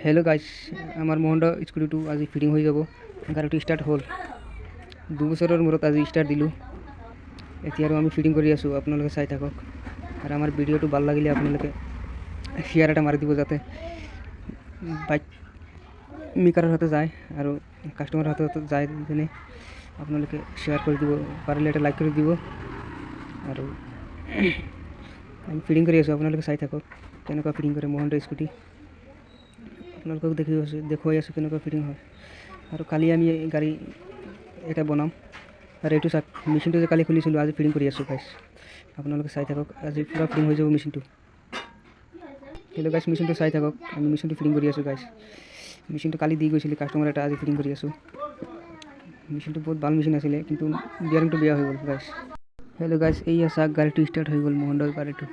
Hello' গাইছ, আমাৰ মহন্ত স্কুটিটো আজি ফিটিং হৈ যাব। গাড়ীটো ষ্টাৰ্ট হ'ল, 2 বছৰৰ মূৰত আজি ষ্টাৰ্ট দিলোঁ। এতিয়া আৰু আমি ফিটিং কৰি আছোঁ, আপোনালোকে চাই থাকক। আৰু আমাৰ ভিডিঅ'টো ভাল লাগিলে আপোনালোকে শ্বেয়াৰ এটা মাৰি দিব, যাতে বাইক মেকাৰৰ হাতত যায় আৰু কাষ্টমাৰৰ হাতত যায়। যেনে আপোনালোকে শ্বেয়াৰ কৰি দিব, পাৰিলে এটা লাইক কৰি দিব। আৰু আমি ফিটিং কৰি আছোঁ, আপোনালোকে চাই থাকক কেনেকুৱা ফিটিং কৰে মহন্ত স্কুটি। আপোনালোকক দেখুৱাই আছোঁ কেনেকুৱা ফিটিং হয়। আৰু কালি আমি গাড়ী এটা বনাম। আৰু এইটো চাওক, মেচিনটো যে কালি খুলিছিলোঁ, আজি ফিটিং কৰি আছোঁ গাইছ। আপোনালোকে চাই থাকক, আজি পূৰা ফিটিং হৈ যাব মেচিনটো। হেল্ল' গাইছ, মেচিনটো চাই থাকক, আমি মেচিনটো ফিটিং কৰি আছোঁ গাইছ। মেচিনটো কালি দি গৈছিলোঁ কাষ্টমাৰ এটা, আজি ফিটিং কৰি আছোঁ। মেচিনটো বহুত ভাল মেচিন আছিলে, কিন্তু বিয়াৰিংটো বেয়া হৈ গ'ল গাইছ। হেল্ল' গাইছ, এইয়া চাওক গাড়ীটো ষ্টাৰ্ট হৈ গ'ল, মহন্তৰ গাড়ীটো।